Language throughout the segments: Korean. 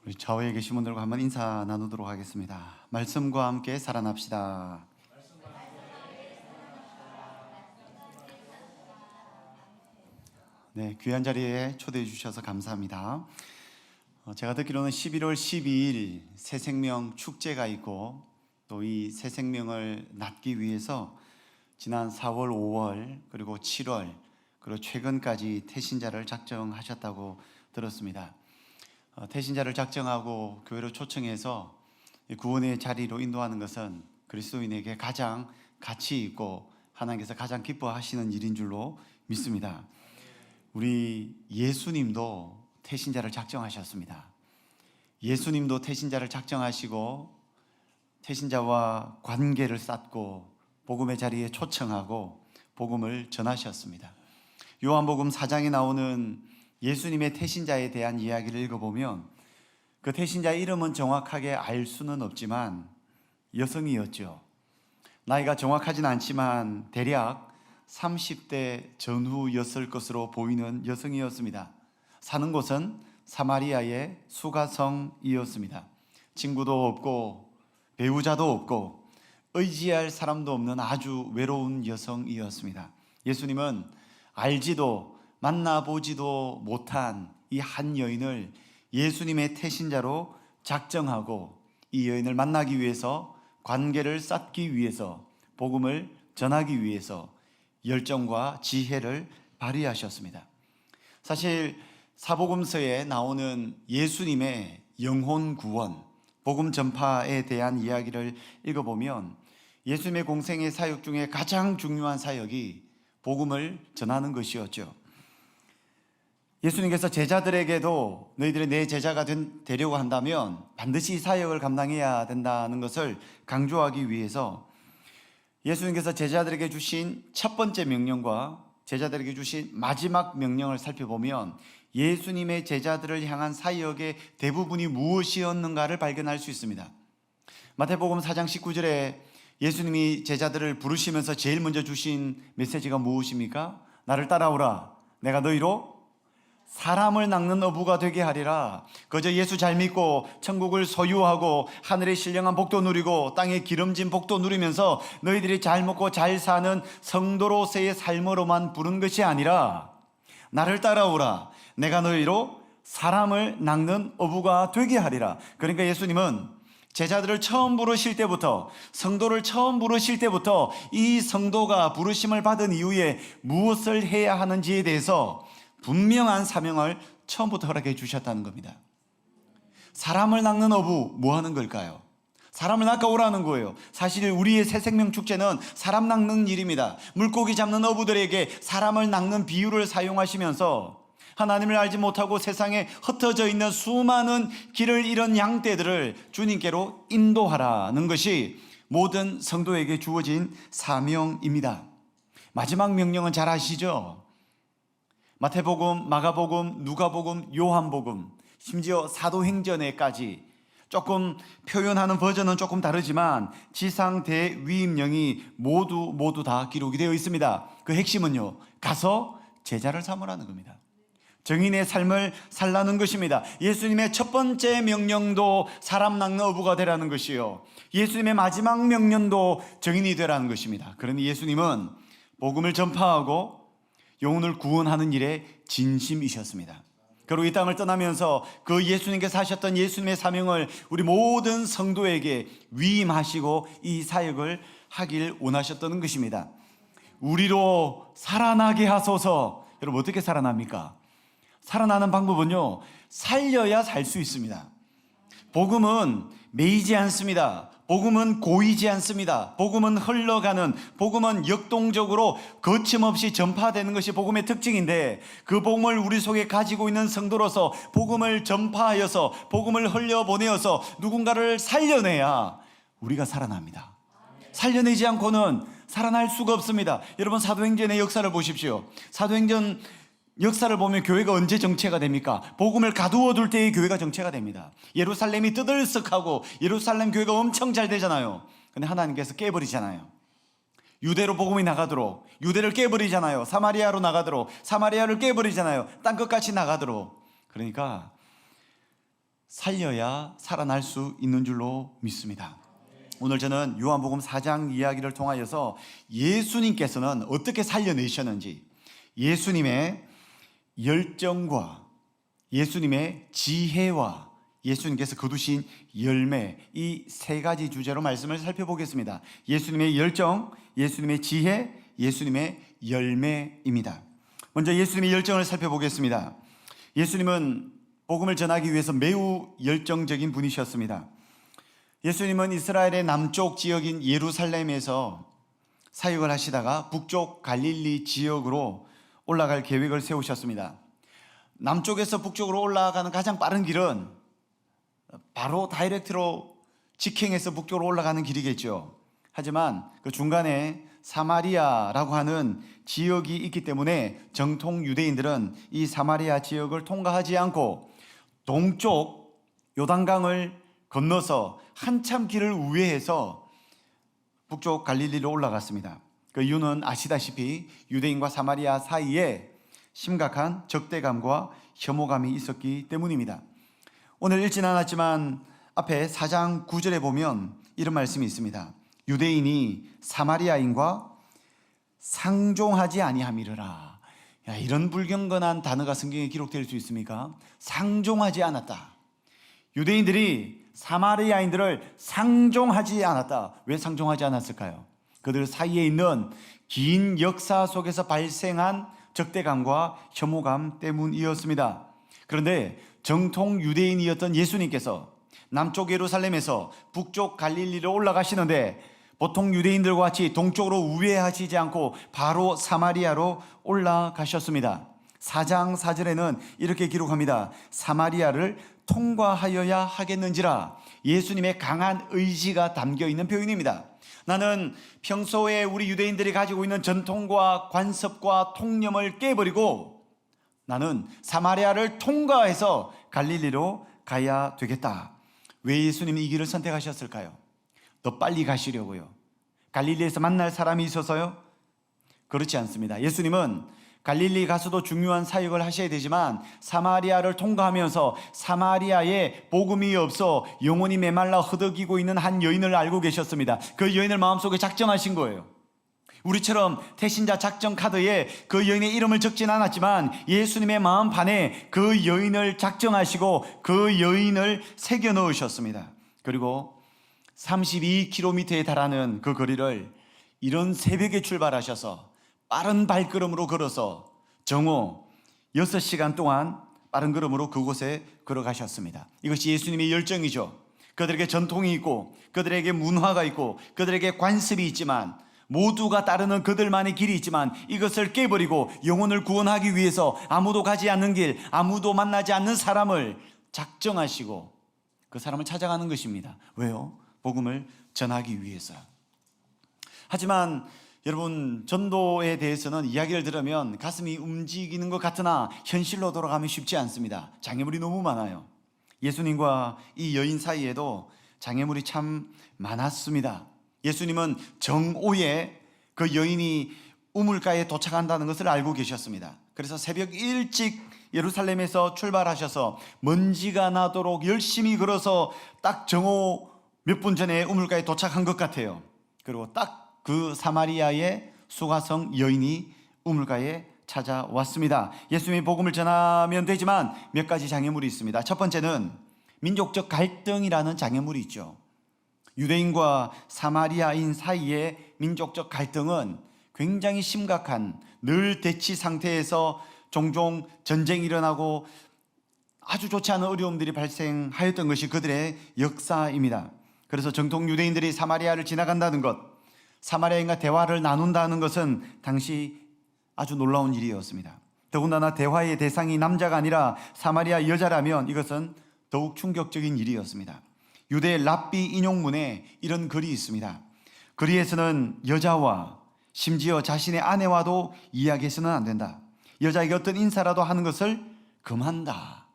우리 좌우에 계신 분들과 한번 인사 나누도록 하겠습니다. 말씀과 함께 살아납시다. 네, 귀한 자리에 초대해 주셔서 감사합니다. 제가 듣기로는 11월 12일 새생명 축제가 있고 또 이 새생명을 낳기 위해서 지난 4월, 5월 그리고 7월 그리고 최근까지 태신자를 작정하셨다고 들었습니다. 태신자를 작정하고 교회로 초청해서 구원의 자리로 인도하는 것은 그리스도인에게 가장 가치 있고 하나님께서 가장 기뻐하시는 일인 줄로 믿습니다. 우리 예수님도 태신자를 작정하셨습니다. 예수님도 태신자를 작정하시고 태신자와 관계를 쌓고 복음의 자리에 초청하고 복음을 전하셨습니다. 요한복음 4장에 나오는 예수님의 태신자에 대한 이야기를 읽어보면 그 태신자의 이름은 정확하게 알 수는 없지만 여성이었죠. 나이가 정확하진 않지만 대략 30대 전후였을 것으로 보이는 여성이었습니다. 사는 곳은 사마리아의 수가성이었습니다. 친구도 없고 배우자도 없고 의지할 사람도 없는 아주 외로운 여성이었습니다. 예수님은 알지도 만나보지도 못한 이 한 여인을 예수님의 태신자로 작정하고 이 여인을 만나기 위해서 관계를 쌓기 위해서 복음을 전하기 위해서 열정과 지혜를 발휘하셨습니다. 사실 사복음서에 나오는 예수님의 영혼 구원, 복음 전파에 대한 이야기를 읽어보면 예수님의 공생의 사역 중에 가장 중요한 사역이 복음을 전하는 것이었죠. 예수님께서 제자들에게도 너희들이 내 제자가 되려고 한다면 반드시 사역을 감당해야 된다는 것을 강조하기 위해서 예수님께서 제자들에게 주신 첫 번째 명령과 제자들에게 주신 마지막 명령을 살펴보면 예수님의 제자들을 향한 사역의 대부분이 무엇이었는가를 발견할 수 있습니다. 마태복음 4장 19절에 예수님이 제자들을 부르시면서 제일 먼저 주신 메시지가 무엇입니까? 나를 따라오라. 내가 너희로 사람을 낚는 어부가 되게 하리라. 그저 예수 잘 믿고 천국을 소유하고 하늘의 신령한 복도 누리고 땅의 기름진 복도 누리면서 너희들이 잘 먹고 잘 사는 성도로서의 삶으로만 부른 것이 아니라 나를 따라오라. 내가 너희로 사람을 낚는 어부가 되게 하리라. 그러니까 예수님은 제자들을 처음 부르실 때부터, 성도를 처음 부르실 때부터 이 성도가 부르심을 받은 이후에 무엇을 해야 하는지에 대해서 분명한 사명을 처음부터 허락해 주셨다는 겁니다. 사람을 낚는 어부, 뭐 하는 걸까요? 사람을 낚아오라는 거예요. 사실 우리의 새생명 축제는 사람 낚는 일입니다. 물고기 잡는 어부들에게 사람을 낚는 비유를 사용하시면서 하나님을 알지 못하고 세상에 흩어져 있는 수많은 길을 잃은 양떼들을 주님께로 인도하라는 것이 모든 성도에게 주어진 사명입니다. 마지막 명령은 잘 아시죠? 마태복음, 마가복음, 누가복음, 요한복음, 심지어 사도행전에까지 조금 표현하는 버전은 조금 다르지만 지상 대위임령이 모두 다 기록이 되어 있습니다. 그 핵심은요, 가서 제자를 삼으라는 겁니다. 정인의 삶을 살라는 것입니다. 예수님의 첫 번째 명령도 사람 낚는 어부가 되라는 것이요, 예수님의 마지막 명령도 정인이 되라는 것입니다. 그러니 예수님은 복음을 전파하고 영혼을 구원하는 일에 진심이셨습니다. 그리고 이 땅을 떠나면서 그 예수님께서 하셨던 예수님의 사명을 우리 모든 성도에게 위임하시고 이 사역을 하길 원하셨던 것입니다. 우리로 살아나게 하소서. 여러분, 어떻게 살아납니까? 살아나는 방법은요, 살려야 살 수 있습니다. 복음은 매이지 않습니다. 복음은 고이지 않습니다. 복음은 흘러가는, 복음은 역동적으로 거침없이 전파되는 것이 복음의 특징인데, 그 복음을 우리 속에 가지고 있는 성도로서 복음을 전파하여서 복음을 흘려보내어서 누군가를 살려내야 우리가 살아납니다. 살려내지 않고는 살아날 수가 없습니다. 여러분, 사도행전의 역사를 보십시오. 사도행전 역사를 보면 교회가 언제 정체가 됩니까? 복음을 가두어 둘 때의 교회가 정체가 됩니다. 예루살렘이 뜨들썩하고 예루살렘 교회가 엄청 잘 되잖아요. 근데 하나님께서 깨버리잖아요. 유대로 복음이 나가도록 유대를 깨버리잖아요. 사마리아로 나가도록 사마리아를 깨버리잖아요. 땅끝까지 나가도록. 그러니까 살려야 살아날 수 있는 줄로 믿습니다. 오늘 저는 요한복음 4장 이야기를 통하여서 예수님께서는 어떻게 살려내셨는지, 예수님의 열정과 예수님의 지혜와 예수님께서 거두신 열매, 이 세 가지 주제로 말씀을 살펴보겠습니다. 예수님의 열정, 예수님의 지혜, 예수님의 열매입니다. 먼저 예수님의 열정을 살펴보겠습니다. 예수님은 복음을 전하기 위해서 매우 열정적인 분이셨습니다. 예수님은 이스라엘의 남쪽 지역인 예루살렘에서 사역을 하시다가 북쪽 갈릴리 지역으로 올라갈 계획을 세우셨습니다. 남쪽에서 북쪽으로 올라가는 가장 빠른 길은 바로 다이렉트로 직행해서 북쪽으로 올라가는 길이겠죠. 하지만 그 중간에 사마리아라고 하는 지역이 있기 때문에 정통 유대인들은 이 사마리아 지역을 통과하지 않고 동쪽 요단강을 건너서 한참 길을 우회해서 북쪽 갈릴리로 올라갔습니다. 그 이유는 아시다시피 유대인과 사마리아 사이에 심각한 적대감과 혐오감이 있었기 때문입니다. 오늘 읽진 않았지만 앞에 4장 9절에 보면 이런 말씀이 있습니다. 유대인이 사마리아인과 상종하지 아니함이러라. 이런 불경건한 단어가 성경에 기록될 수 있습니까? 상종하지 않았다. 유대인들이 사마리아인들을 상종하지 않았다. 왜 상종하지 않았을까요? 그들 사이에 있는 긴 역사 속에서 발생한 적대감과 혐오감 때문이었습니다. 그런데 정통 유대인이었던 예수님께서 남쪽 예루살렘에서 북쪽 갈릴리로 올라가시는데 보통 유대인들과 같이 동쪽으로 우회하시지 않고 바로 사마리아로 올라가셨습니다. 4장 4절에는 이렇게 기록합니다. 사마리아를 통과하여야 하겠는지라. 예수님의 강한 의지가 담겨 있는 표현입니다. 나는 평소에 우리 유대인들이 가지고 있는 전통과 관습과 통념을 깨버리고 나는 사마리아를 통과해서 갈릴리로 가야 되겠다. 왜 예수님이 이 길을 선택하셨을까요? 더 빨리 가시려고요. 갈릴리에서 만날 사람이 있어서요? 그렇지 않습니다. 예수님은 갈릴리 가서도 중요한 사역을 하셔야 되지만 사마리아를 통과하면서 사마리아에 복음이 없어 영혼이 메말라 허덕이고 있는 한 여인을 알고 계셨습니다. 그 여인을 마음속에 작정하신 거예요. 우리처럼 태신자 작정 카드에 그 여인의 이름을 적진 않았지만 예수님의 마음판에 그 여인을 작정하시고 그 여인을 새겨 넣으셨습니다. 그리고 32km에 달하는 그 거리를 이런 새벽에 출발하셔서 빠른 발걸음으로 걸어서 정오 6시간 동안 빠른 걸음으로 그곳에 걸어가셨습니다. 이것이 예수님의 열정이죠. 그들에게 전통이 있고 그들에게 문화가 있고 그들에게 관습이 있지만 모두가 따르는 그들만의 길이 있지만 이것을 깨버리고 영혼을 구원하기 위해서 아무도 가지 않는 길, 아무도 만나지 않는 사람을 작정하시고 그 사람을 찾아가는 것입니다. 왜요? 복음을 전하기 위해서요. 하지만 여러분, 전도에 대해서는 이야기를 들으면 가슴이 움직이는 것 같으나 현실로 돌아가면 쉽지 않습니다. 장애물이 너무 많아요. 예수님과 이 여인 사이에도 장애물이 참 많았습니다. 예수님은 정오에 그 여인이 우물가에 도착한다는 것을 알고 계셨습니다. 그래서 새벽 일찍 예루살렘에서 출발하셔서 먼지가 나도록 열심히 걸어서 딱 정오 몇 분 전에 우물가에 도착한 것 같아요. 그리고 딱 그 사마리아의 수가성 여인이 우물가에 찾아왔습니다. 예수님이 복음을 전하면 되지만 몇 가지 장애물이 있습니다. 첫 번째는 민족적 갈등이라는 장애물이 있죠. 유대인과 사마리아인 사이의 민족적 갈등은 굉장히 심각한, 늘 대치 상태에서 종종 전쟁이 일어나고 아주 좋지 않은 어려움들이 발생하였던 것이 그들의 역사입니다. 그래서 정통 유대인들이 사마리아를 지나간다는 것, 사마리아인과 대화를 나눈다는 것은 당시 아주 놀라운 일이었습니다. 더군다나 대화의 대상이 남자가 아니라 사마리아 여자라면 이것은 더욱 충격적인 일이었습니다. 유대 랍비 인용문에 이런 글이 있습니다. 글에서는 여자와 심지어 자신의 아내와도 이야기해서는 안 된다. 여자에게 어떤 인사라도 하는 것을 금한다.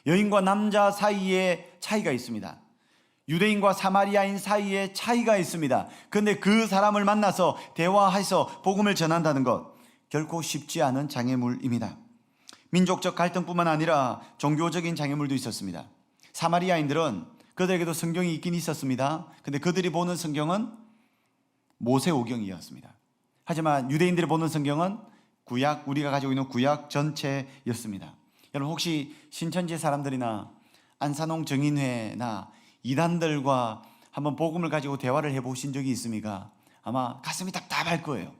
여인과 남자 사이에 차이가 있습니다. 유대인과 사마리아인 사이에 차이가 있습니다. 그런데 그 사람을 만나서 대화해서 복음을 전한다는 것 결코 쉽지 않은 장애물입니다. 민족적 갈등뿐만 아니라 종교적인 장애물도 있었습니다. 사마리아인들은 그들에게도 성경이 있긴 있었습니다. 근데 그들이 보는 성경은 모세오경이었습니다. 하지만 유대인들이 보는 성경은 구약, 우리가 가지고 있는 구약 전체였습니다. 여러분 혹시 신천지 사람들이나 안산홍 정인회나 이단들과 한번 복음을 가지고 대화를 해보신 적이 있습니까? 아마 가슴이 답답할 거예요.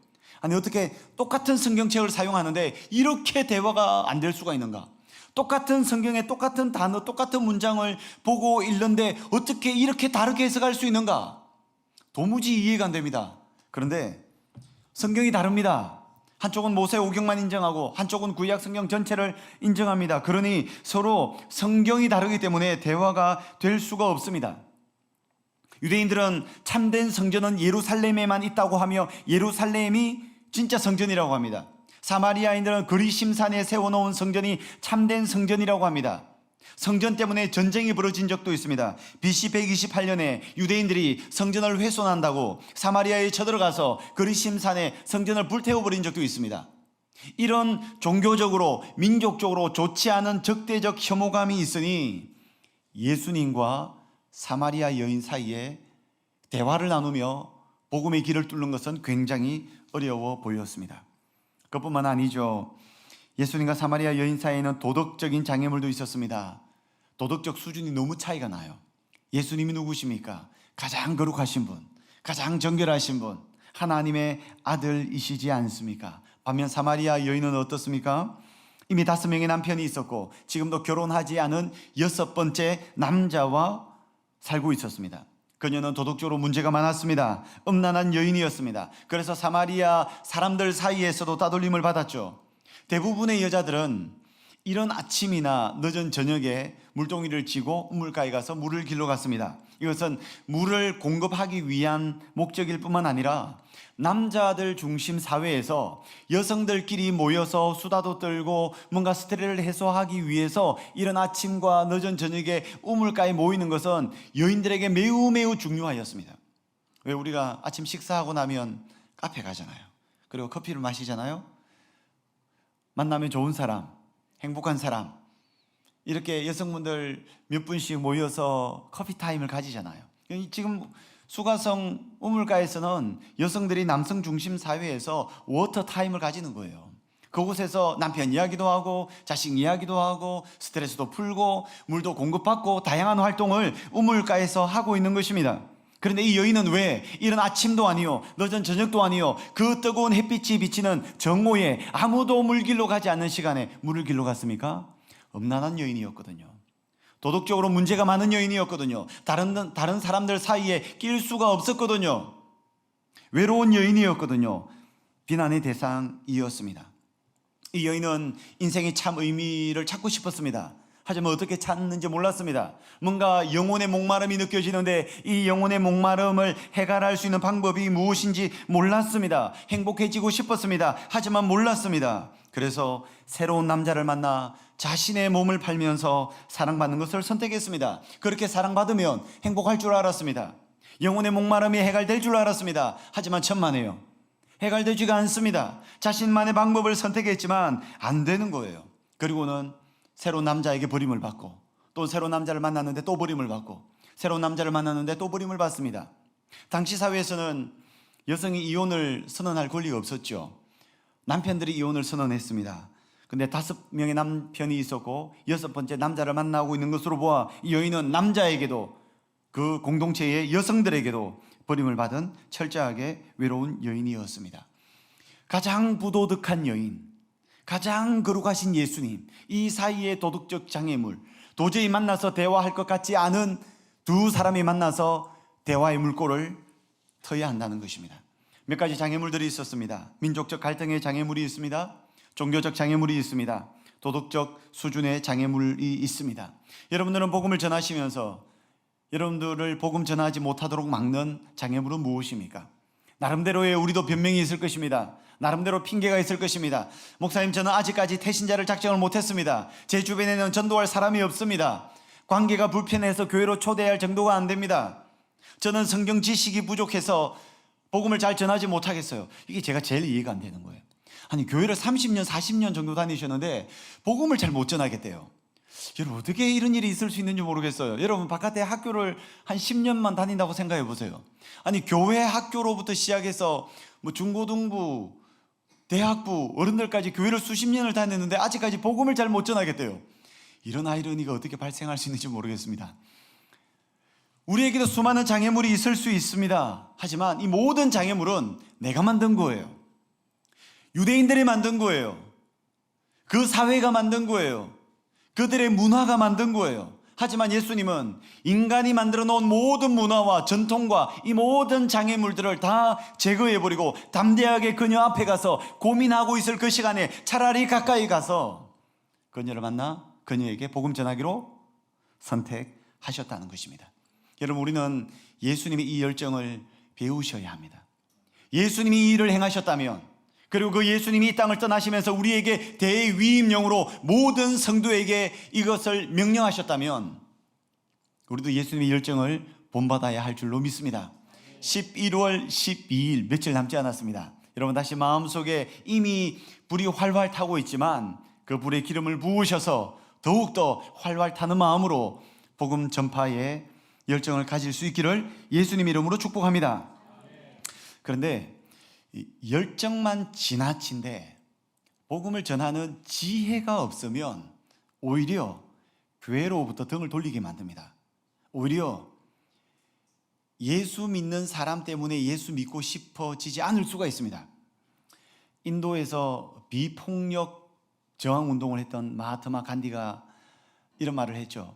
아니 어떻게 똑같은 성경책을 사용하는데 이렇게 대화가 안 될 수가 있는가? 똑같은 성경에 똑같은 단어, 똑같은 문장을 보고 읽는데 어떻게 이렇게 다르게 해석할 수 있는가? 도무지 이해가 안 됩니다. 그런데 성경이 다릅니다. 한쪽은 모세오경만 인정하고 한쪽은 구약 성경 전체를 인정합니다. 그러니 서로 성경이 다르기 때문에 대화가 될 수가 없습니다. 유대인들은 참된 성전은 예루살렘에만 있다고 하며 예루살렘이 진짜 성전이라고 합니다. 사마리아인들은 그리심산에 세워놓은 성전이 참된 성전이라고 합니다. 성전 때문에 전쟁이 벌어진 적도 있습니다. BC 128년에 유대인들이 성전을 훼손한다고 사마리아에 쳐들어가서 그리심산에 성전을 불태워버린 적도 있습니다. 이런 종교적으로 민족적으로 좋지 않은 적대적 혐오감이 있으니 예수님과 사마리아 여인 사이에 대화를 나누며 복음의 길을 뚫는 것은 굉장히 어려워 보였습니다. 그뿐만 아니죠. 예수님과 사마리아 여인 사이에는 도덕적인 장애물도 있었습니다. 도덕적 수준이 너무 차이가 나요. 예수님이 누구십니까? 가장 거룩하신 분, 가장 정결하신 분, 하나님의 아들이시지 않습니까? 반면 사마리아 여인은 어떻습니까? 이미 5명의 남편이 있었고 지금도 결혼하지 않은 6번째 남자와 살고 있었습니다. 그녀는 도덕적으로 문제가 많았습니다. 음란한 여인이었습니다. 그래서 사마리아 사람들 사이에서도 따돌림을 받았죠. 대부분의 여자들은 이런 아침이나 늦은 저녁에 물동이를 쥐고 우물가에 가서 물을 길러 갔습니다. 이것은 물을 공급하기 위한 목적일 뿐만 아니라 남자들 중심 사회에서 여성들끼리 모여서 수다도 떨고 뭔가 스트레스를 해소하기 위해서 이런 아침과 늦은 저녁에 우물가에 모이는 것은 여인들에게 매우 매우 중요하였습니다. 왜 우리가 아침 식사하고 나면 카페 가잖아요. 그리고 커피를 마시잖아요. 만나면 좋은 사람, 행복한 사람, 이렇게 여성분들 몇 분씩 모여서 커피 타임을 가지잖아요. 지금 수가성 우물가에서는 여성들이 남성 중심 사회에서 워터 타임을 가지는 거예요. 그곳에서 남편 이야기도 하고 자식 이야기도 하고 스트레스도 풀고 물도 공급받고 다양한 활동을 우물가에서 하고 있는 것입니다. 그런데 이 여인은 왜 이런 아침도 아니요 늦은 저녁도 아니요 그 뜨거운 햇빛이 비치는 정오에 아무도 물 길러 가지 않는 시간에 물을 길러 갔습니까? 음란한 여인이었거든요. 도덕적으로 문제가 많은 여인이었거든요. 다른 사람들 사이에 낄 수가 없었거든요. 외로운 여인이었거든요. 비난의 대상이었습니다. 이 여인은 인생의 참 의미를 찾고 싶었습니다. 하지만 어떻게 찾는지 몰랐습니다. 뭔가 영혼의 목마름이 느껴지는데 이 영혼의 목마름을 해결할 수 있는 방법이 무엇인지 몰랐습니다. 행복해지고 싶었습니다. 하지만 몰랐습니다. 그래서 새로운 남자를 만나 자신의 몸을 팔면서 사랑받는 것을 선택했습니다. 그렇게 사랑받으면 행복할 줄 알았습니다. 영혼의 목마름이 해결될 줄 알았습니다. 하지만 천만에요. 해결되지가 않습니다. 자신만의 방법을 선택했지만 안 되는 거예요. 그리고는 새로운 남자에게 버림을 받고 또 새로운 남자를 만났는데 또 버림을 받고 새로운 남자를 만났는데 또 버림을 받습니다. 당시 사회에서는 여성이 이혼을 선언할 권리가 없었죠. 남편들이 이혼을 선언했습니다. 근데 5명의 남편이 있었고 6번째 남자를 만나고 있는 것으로 보아 이 여인은 남자에게도 그 공동체의 여성들에게도 버림을 받은 철저하게 외로운 여인이었습니다. 가장 부도덕한 여인, 가장 거룩하신 예수님, 이 사이의 도덕적 장애물, 도저히 만나서 대화할 것 같지 않은 두 사람이 만나서 대화의 물꼬를 터야 한다는 것입니다. 몇 가지 장애물들이 있었습니다. 민족적 갈등의 장애물이 있습니다. 종교적 장애물이 있습니다. 도덕적 수준의 장애물이 있습니다. 여러분들은 복음을 전하시면서 여러분들을 복음 전하지 못하도록 막는 장애물은 무엇입니까? 나름대로의 우리도 변명이 있을 것입니다. 나름대로 핑계가 있을 것입니다. 목사님, 저는 아직까지 태신자를 작정을 못했습니다. 제 주변에는 전도할 사람이 없습니다. 관계가 불편해서 교회로 초대할 정도가 안 됩니다. 저는 성경 지식이 부족해서 복음을 잘 전하지 못하겠어요. 이게 제가 제일 이해가 안 되는 거예요. 아니, 교회를 30년, 40년 정도 다니셨는데 복음을 잘 못 전하겠대요. 여러분, 어떻게 이런 일이 있을 수 있는지 모르겠어요. 여러분, 바깥에 학교를 한 10년만 다닌다고 생각해 보세요. 아니, 교회 학교로부터 시작해서 뭐 중고등부, 대학부, 어른들까지 교회를 수십 년을 다녔는데 아직까지 복음을 잘 못 전하겠대요. 이런 아이러니가 어떻게 발생할 수 있는지 모르겠습니다. 우리에게도 수많은 장애물이 있을 수 있습니다. 하지만 이 모든 장애물은 내가 만든 거예요. 유대인들이 만든 거예요. 그 사회가 만든 거예요. 그들의 문화가 만든 거예요. 하지만 예수님은 인간이 만들어 놓은 모든 문화와 전통과 이 모든 장애물들을 다 제거해버리고 담대하게 그녀 앞에 가서 고민하고 있을 그 시간에 차라리 가까이 가서 그녀를 만나 그녀에게 복음 전하기로 선택하셨다는 것입니다. 여러분, 우리는 예수님의 이 열정을 배우셔야 합니다. 예수님이 이 일을 행하셨다면, 그리고 그 예수님이 이 땅을 떠나시면서 우리에게 대위임령으로 모든 성도에게 이것을 명령하셨다면 우리도 예수님의 열정을 본받아야 할 줄로 믿습니다. 11월 12일 며칠 남지 않았습니다. 여러분, 다시 마음속에 이미 불이 활활 타고 있지만 그 불에 기름을 부으셔서 더욱더 활활 타는 마음으로 복음 전파에 열정을 가질 수 있기를 예수님 이름으로 축복합니다. 그런데 열정만 지나친데 복음을 전하는 지혜가 없으면 오히려 교회로부터 등을 돌리게 만듭니다. 오히려 예수 믿는 사람 때문에 예수 믿고 싶어지지 않을 수가 있습니다. 인도에서 비폭력 저항운동을 했던 마하트마 간디가 이런 말을 했죠.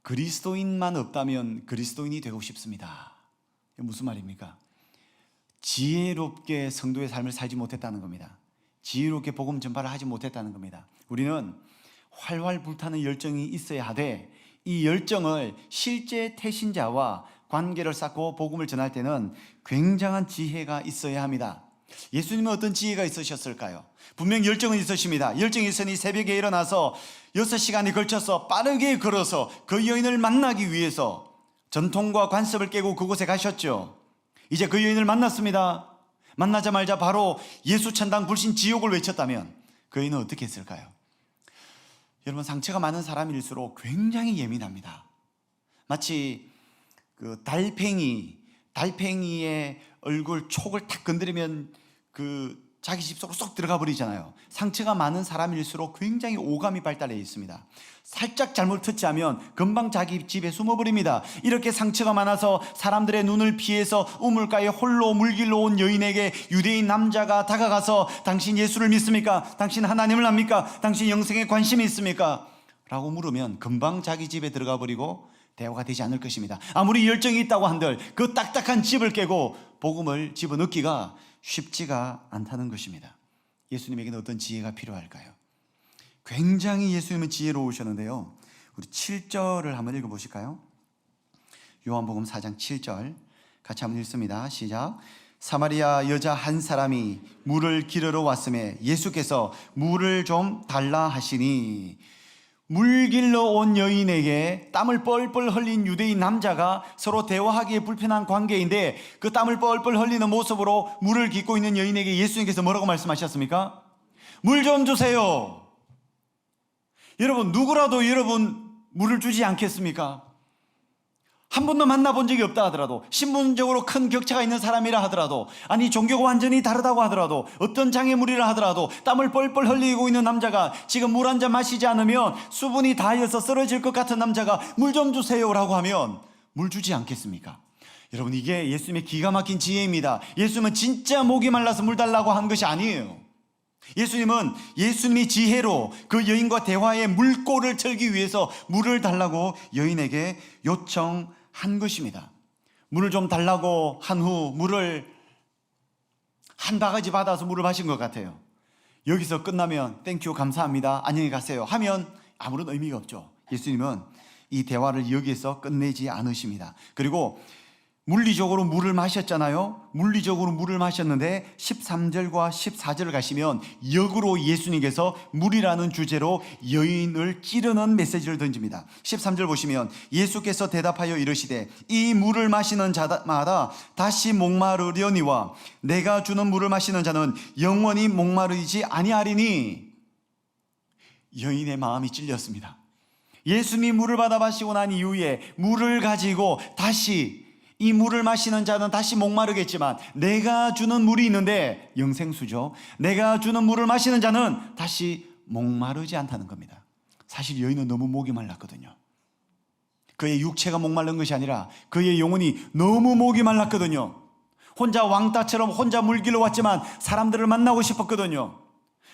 그리스도인만 없다면 그리스도인이 되고 싶습니다. 무슨 말입니까? 지혜롭게 성도의 삶을 살지 못했다는 겁니다. 지혜롭게 복음 전파를 하지 못했다는 겁니다. 우리는 활활 불타는 열정이 있어야 하되 이 열정을 실제 태신자와 관계를 쌓고 복음을 전할 때는 굉장한 지혜가 있어야 합니다. 예수님은 어떤 지혜가 있으셨을까요? 분명 열정은 있으십니다. 열정이 있으니 새벽에 일어나서 6시간에 걸쳐서 빠르게 걸어서 그 여인을 만나기 위해서 전통과 관습을 깨고 그곳에 가셨죠. 이제 그 여인을 만났습니다. 만나자마자 바로 예수 천당 불신 지옥을 외쳤다면 그 여인은 어떻게 했을까요? 여러분, 상처가 많은 사람일수록 굉장히 예민합니다. 마치 그 달팽이의 얼굴 촉을 탁 건드리면 그 자기 집 속으로 쏙 들어가 버리잖아요. 상처가 많은 사람일수록 굉장히 오감이 발달해 있습니다. 살짝 잘못 터치하면 금방 자기 집에 숨어버립니다. 이렇게 상처가 많아서 사람들의 눈을 피해서 우물가에 홀로 물길로 온 여인에게 유대인 남자가 다가가서 당신 예수를 믿습니까? 당신 하나님을 압니까? 당신 영생에 관심이 있습니까? 라고 물으면 금방 자기 집에 들어가 버리고 대화가 되지 않을 것입니다. 아무리 열정이 있다고 한들 그 딱딱한 집을 깨고 복음을 집어넣기가 쉽지가 않다는 것입니다. 예수님에게는 어떤 지혜가 필요할까요? 굉장히 예수님은 지혜로우셨는데요. 우리 7절을 한번 읽어보실까요? 요한복음 4장 7절 같이 한번 읽습니다. 시작. 사마리아 여자 한 사람이 물을 기르러 왔음에 예수께서 물을 좀 달라 하시니, 물 길러 온 여인에게 땀을 뻘뻘 흘린 유대인 남자가 서로 대화하기에 불편한 관계인데 그 땀을 뻘뻘 흘리는 모습으로 물을 깃고 있는 여인에게 예수님께서 뭐라고 말씀하셨습니까? 물 좀 주세요. 여러분, 누구라도 여러분 물을 주지 않겠습니까? 한 번도 만나본 적이 없다 하더라도, 신분적으로 큰 격차가 있는 사람이라 하더라도, 아니 종교가 완전히 다르다고 하더라도, 어떤 장애물이라 하더라도 땀을 뻘뻘 흘리고 있는 남자가 지금 물 한 잔 마시지 않으면 수분이 다해서 쓰러질 것 같은 남자가 물 좀 주세요 라고 하면 물 주지 않겠습니까? 여러분, 이게 예수님의 기가 막힌 지혜입니다. 예수님은 진짜 목이 말라서 물 달라고 한 것이 아니에요. 예수님은 예수님이 지혜로 그 여인과 대화의 물꼬를 틀기 위해서 물을 달라고 여인에게 요청한 것입니다. 물을 좀 달라고 한 후 물을 한 바가지 받아서 물을 마신 것 같아요. 여기서 끝나면 땡큐 감사합니다 안녕히 가세요 하면 아무런 의미가 없죠. 예수님은 이 대화를 여기에서 끝내지 않으십니다. 그리고 물리적으로 물을 마셨잖아요. 물리적으로 물을 마셨는데 13절과 14절을 가시면 역으로 예수님께서 물이라는 주제로 여인을 찌르는 메시지를 던집니다. 13절 보시면 예수께서 대답하여 이르시되 이 물을 마시는 자마다 다시 목마르려니와 내가 주는 물을 마시는 자는 영원히 목마르지 아니하리니. 여인의 마음이 찔렸습니다. 예수님이 물을 받아 마시고 난 이후에 물을 가지고 다시 이 물을 마시는 자는 다시 목마르겠지만 내가 주는 물이 있는데, 영생수죠. 내가 주는 물을 마시는 자는 다시 목마르지 않다는 겁니다. 사실 여인은 너무 목이 말랐거든요. 그의 육체가 목마른 것이 아니라 그의 영혼이 너무 목이 말랐거든요. 혼자 왕따처럼 혼자 물길로 왔지만 사람들을 만나고 싶었거든요.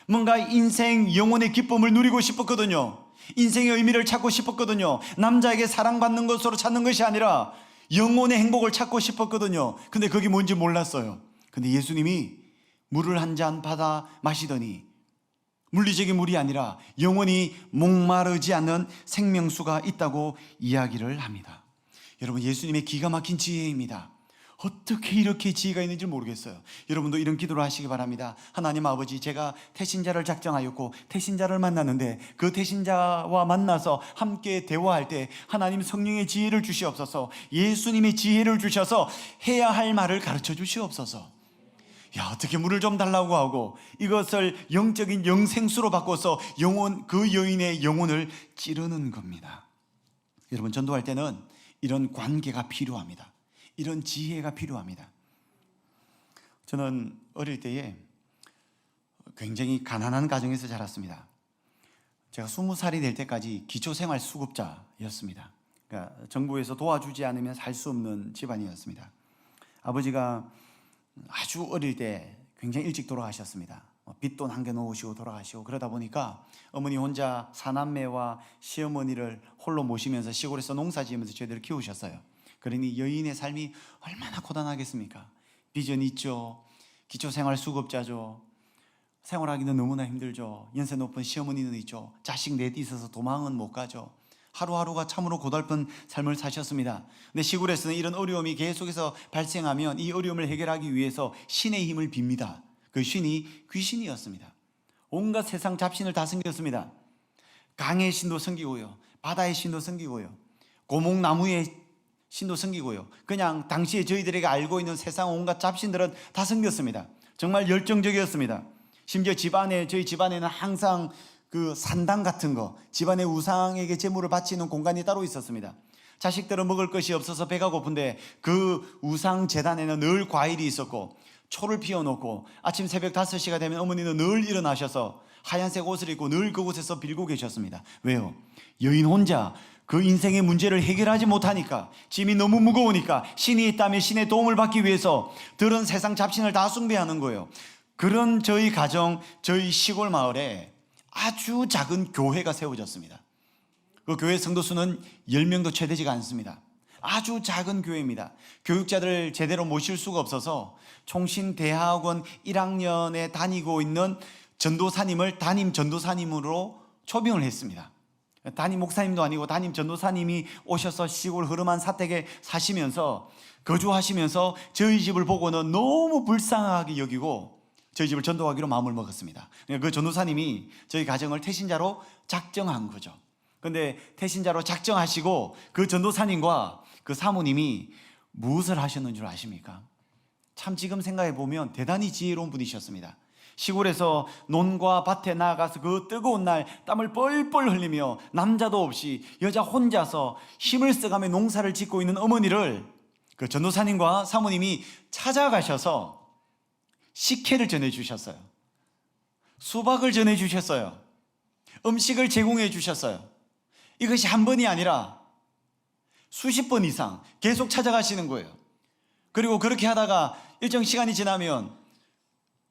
뭔가 인생 영혼의 기쁨을 누리고 싶었거든요. 인생의 의미를 찾고 싶었거든요. 남자에게 사랑받는 것으로 찾는 것이 아니라 영혼의 행복을 찾고 싶었거든요. 근데 그게 뭔지 몰랐어요. 근데 예수님이 물을 한 잔 받아 마시더니 물리적인 물이 아니라 영원히 목마르지 않는 생명수가 있다고 이야기를 합니다. 여러분, 예수님의 기가 막힌 지혜입니다. 어떻게 이렇게 지혜가 있는지 모르겠어요. 여러분도 이런 기도를 하시기 바랍니다. 하나님 아버지, 제가 태신자를 작정하였고 태신자를 만났는데 그 태신자와 만나서 함께 대화할 때 하나님 성령의 지혜를 주시옵소서. 예수님의 지혜를 주셔서 해야 할 말을 가르쳐 주시옵소서. 야, 어떻게 물을 좀 달라고 하고 이것을 영적인 영생수로 바꿔서 그 여인의 영혼을 찌르는 겁니다. 여러분, 전도할 때는 이런 관계가 필요합니다. 이런 지혜가 필요합니다. 저는 어릴 때에 굉장히 가난한 가정에서 자랐습니다. 제가 20살이 될 때까지 기초생활수급자였습니다. 그러니까 정부에서 도와주지 않으면 살 수 없는 집안이었습니다. 아버지가 아주 어릴 때 굉장히 일찍 돌아가셨습니다. 빚도 남겨놓으시고 돌아가시고, 그러다 보니까 어머니 혼자 사남매와 시어머니를 홀로 모시면서 시골에서 농사 지으면서 저희들을 키우셨어요. 그러니 여인의 삶이 얼마나 고단하겠습니까? 빚은 있죠. 기초생활수급자죠. 생활하기는 너무나 힘들죠. 연세 높은 시어머니는 있죠. 자식 넷이 있어서 도망은 못 가죠. 하루하루가 참으로 고달픈 삶을 사셨습니다. 근데 시골에서는 이런 어려움이 계속해서 발생하면 이 어려움을 해결하기 위해서 신의 힘을 빕니다. 그 신이 귀신이었습니다. 온갖 세상 잡신을 다 섬겼습니다. 강의 신도 섬기고요, 바다의 신도 섬기고요, 고목나무의 신도 섬기고요, 그냥 당시에 저희들에게 알고 있는 세상 온갖 잡신들은 다 섬겼습니다. 정말 열정적이었습니다. 심지어 저희 집안에는 항상 그 산당 같은 거, 집안의 우상에게 제물을 바치는 공간이 따로 있었습니다. 자식들은 먹을 것이 없어서 배가 고픈데 그 우상 제단에는 늘 과일이 있었고 초를 피워놓고 아침 새벽 5시가 되면 어머니는 늘 일어나셔서 하얀색 옷을 입고 늘 그곳에서 빌고 계셨습니다. 왜요? 여인 혼자 그 인생의 문제를 해결하지 못하니까, 짐이 너무 무거우니까 신이 있다면 신의 도움을 받기 위해서 들은 세상 잡신을 다 숭배하는 거예요. 그런 저희 가정, 저희 시골 마을에 아주 작은 교회가 세워졌습니다. 그 교회 성도수는 10명도 채 되지가 않습니다. 아주 작은 교회입니다. 교육자들을 제대로 모실 수가 없어서 총신대학원 1학년에 다니고 있는 전도사님을 담임 전도사님으로 초빙을 했습니다. 담임 목사님도 아니고 담임 전도사님이 오셔서 시골 흐름한 사택에 사시면서 거주하시면서 저희 집을 보고는 너무 불쌍하게 여기고 저희 집을 전도하기로 마음을 먹었습니다. 그 전도사님이 저희 가정을 태신자로 작정한 거죠. 근데 태신자로 작정하시고 그 전도사님과 그 사모님이 무엇을 하셨는 줄 아십니까? 참 지금 생각해 보면 대단히 지혜로운 분이셨습니다. 시골에서 논과 밭에 나가서 그 뜨거운 날 땀을 뻘뻘 흘리며 남자도 없이 여자 혼자서 힘을 써가며 농사를 짓고 있는 어머니를 그 전도사님과 사모님이 찾아가셔서 식혜를 전해주셨어요. 수박을 전해주셨어요. 음식을 제공해 주셨어요. 이것이 한 번이 아니라 수십 번 이상 계속 찾아가시는 거예요. 그리고 그렇게 하다가 일정 시간이 지나면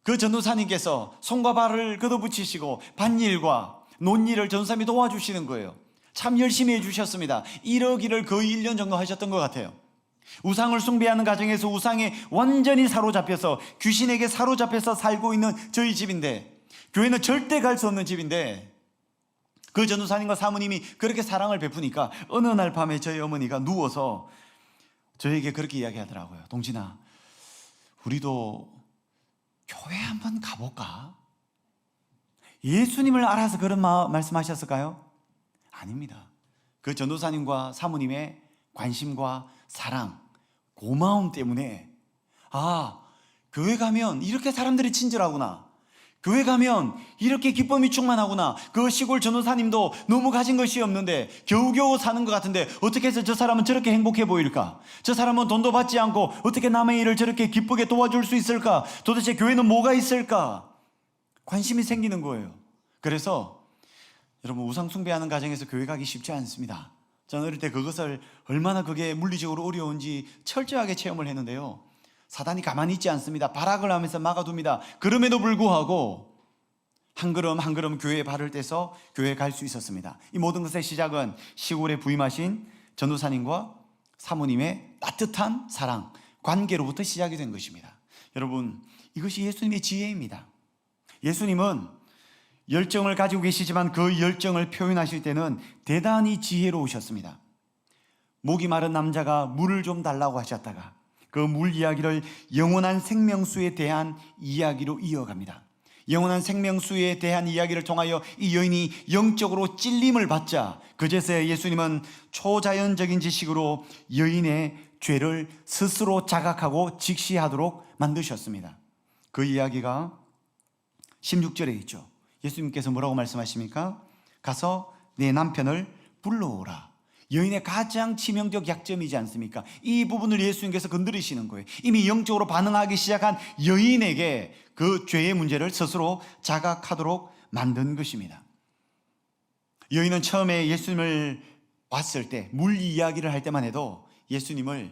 그 전도사님께서 손과 발을 걷어붙이시고 밭일과 논일을 전도사님이 도와주시는 거예요. 참 열심히 해주셨습니다. 이러기를 거의 1년 정도 하셨던 것 같아요. 우상을 숭배하는 가정에서 우상에 완전히 사로잡혀서 귀신에게 사로잡혀서 살고 있는 저희 집인데, 교회는 절대 갈 수 없는 집인데, 그 전도사님과 사모님이 그렇게 사랑을 베푸니까 어느 날 밤에 저희 어머니가 누워서 저에게 그렇게 이야기하더라고요. 동진아, 우리도 교회 한번 가볼까? 예수님을 알아서 그런 말씀하셨을까요? 아닙니다. 그 전도사님과 사모님의 관심과 사랑, 고마움 때문에 교회 가면 이렇게 사람들이 친절하구나, 교회 가면 이렇게 기쁨이 충만하구나. 그 시골 전도사님도 너무 가진 것이 없는데 겨우겨우 사는 것 같은데 어떻게 해서 저 사람은 저렇게 행복해 보일까? 저 사람은 돈도 받지 않고 어떻게 남의 일을 저렇게 기쁘게 도와줄 수 있을까? 도대체 교회는 뭐가 있을까? 관심이 생기는 거예요. 그래서 여러분, 우상 숭배하는 가정에서 교회 가기 쉽지 않습니다. 저는 어릴 때 그것을 얼마나 그게 물리적으로 어려운지 철저하게 체험을 했는데요, 사단이 가만히 있지 않습니다. 발악을 하면서 막아둡니다. 그럼에도 불구하고 한 걸음 한 걸음 교회에 발을 떼서 교회에 갈 수 있었습니다. 이 모든 것의 시작은 시골에 부임하신 전도사님과 사모님의 따뜻한 사랑, 관계로부터 시작이 된 것입니다. 여러분, 이것이 예수님의 지혜입니다. 예수님은 열정을 가지고 계시지만 그 열정을 표현하실 때는 대단히 지혜로우셨습니다. 목이 마른 남자가 물을 좀 달라고 하셨다가 그 물 이야기를 영원한 생명수에 대한 이야기로 이어갑니다. 영원한 생명수에 대한 이야기를 통하여 이 여인이 영적으로 찔림을 받자 그제서야 예수님은 초자연적인 지식으로 여인의 죄를 스스로 자각하고 직시하도록 만드셨습니다. 그 이야기가 16절에 있죠. 예수님께서 뭐라고 말씀하십니까? 가서 내 남편을 불러오라. 여인의 가장 치명적 약점이지 않습니까? 이 부분을 예수님께서 건드리시는 거예요. 이미 영적으로 반응하기 시작한 여인에게 그 죄의 문제를 스스로 자각하도록 만든 것입니다. 여인은 처음에 예수님을 봤을 때, 물 이야기를 할 때만 해도 예수님을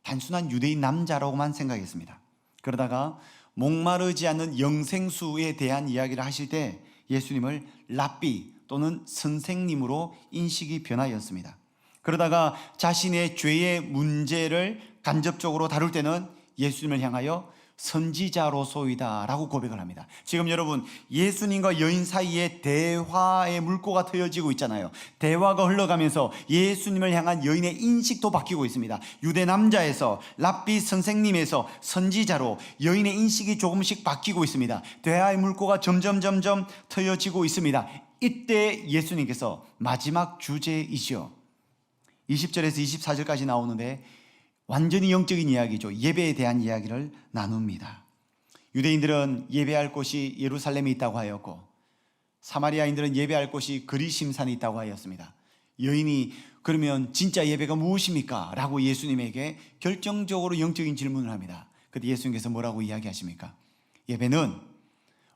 단순한 유대인 남자라고만 생각했습니다. 그러다가 목마르지 않는 영생수에 대한 이야기를 하실 때 예수님을 랍비 또는 선생님으로 인식이 변하였습니다. 그러다가 자신의 죄의 문제를 간접적으로 다룰 때는 예수님을 향하여 선지자로소이다 라고 고백을 합니다. 지금 여러분, 예수님과 여인 사이에 대화의 물꼬가 트여지고 있잖아요. 대화가 흘러가면서 예수님을 향한 여인의 인식도 바뀌고 있습니다. 유대 남자에서 랍비 선생님에서 선지자로 여인의 인식이 조금씩 바뀌고 있습니다. 대화의 물꼬가 점점 트여지고 있습니다. 이때 예수님께서 마지막 주제이죠. 20절에서 24절까지 나오는데 완전히 영적인 이야기죠. 예배에 대한 이야기를 나눕니다. 유대인들은 예배할 곳이 예루살렘에 있다고 하였고 사마리아인들은 예배할 곳이 그리심산에 있다고 하였습니다. 여인이 그러면 진짜 예배가 무엇입니까? 라고 예수님에게 결정적으로 영적인 질문을 합니다. 그때 예수님께서 뭐라고 이야기하십니까? 예배는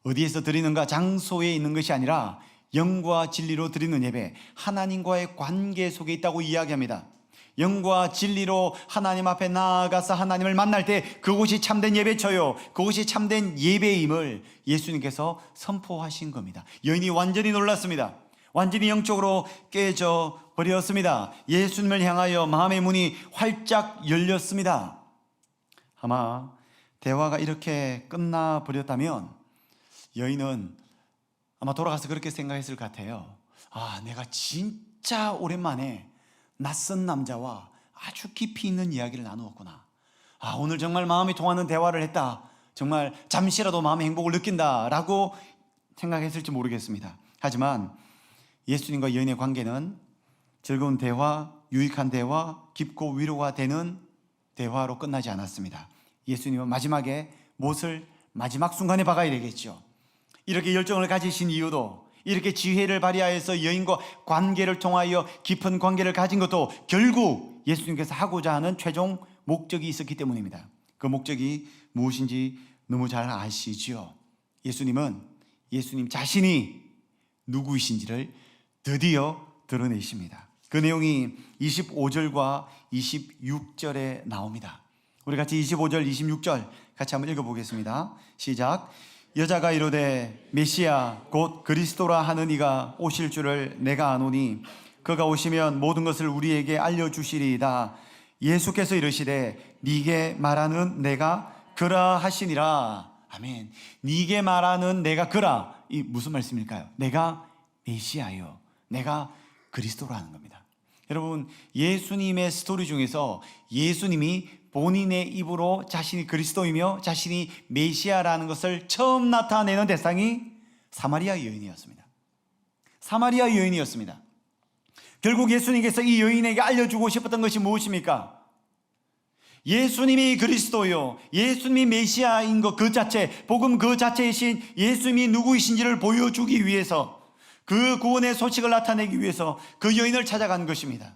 어디에서 드리는가, 장소에 있는 것이 아니라 영과 진리로 드리는 예배, 하나님과의 관계 속에 있다고 이야기합니다. 영과 진리로 하나님 앞에 나아가서 하나님을 만날 때 그곳이 참된 예배처요, 그곳이 참된 예배임을 예수님께서 선포하신 겁니다. 여인이 완전히 놀랐습니다. 완전히 영적으로 깨져 버렸습니다. 예수님을 향하여 마음의 문이 활짝 열렸습니다. 아마 대화가 이렇게 끝나버렸다면 여인은 아마 돌아가서 그렇게 생각했을 것 같아요. 아, 내가 진짜 오랜만에 낯선 남자와 아주 깊이 있는 이야기를 나누었구나. 아, 오늘 정말 마음이 통하는 대화를 했다. 정말 잠시라도 마음의 행복을 느낀다 라고 생각했을지 모르겠습니다. 하지만 예수님과 여인의 관계는 즐거운 대화, 유익한 대화, 깊고 위로가 되는 대화로 끝나지 않았습니다. 예수님은 마지막에 못을 마지막 순간에 박아야 되겠죠. 이렇게 열정을 가지신 이유도, 이렇게 지혜를 발휘하여서 여인과 관계를 통하여 깊은 관계를 가진 것도 결국 예수님께서 하고자 하는 최종 목적이 있었기 때문입니다. 그 목적이 무엇인지 너무 잘 아시죠? 예수님은 예수님 자신이 누구이신지를 드디어 드러내십니다. 그 내용이 25절과 26절에 나옵니다. 우리 같이 25절, 26절 같이 한번 읽어보겠습니다. 시작. 여자가 이르되 메시아 곧 그리스도라 하는 이가 오실 줄을 내가 아노니 그가 오시면 모든 것을 우리에게 알려주시리이다. 예수께서 이르시되 네게 말하는 내가 그라 하시니라. 아멘. 네게 말하는 내가 그라, 이 무슨 말씀일까요? 내가 메시아요, 내가 그리스도라는 겁니다. 여러분, 예수님의 스토리 중에서 예수님이 본인의 입으로 자신이 그리스도이며 자신이 메시아라는 것을 처음 나타내는 대상이 사마리아 여인이었습니다. 사마리아 여인이었습니다. 결국 예수님께서 이 여인에게 알려주고 싶었던 것이 무엇입니까? 예수님이 그리스도요, 예수님이 메시아인 것 그 자체, 복음 그 자체이신 예수님이 누구이신지를 보여주기 위해서, 그 구원의 소식을 나타내기 위해서 그 여인을 찾아간 것입니다.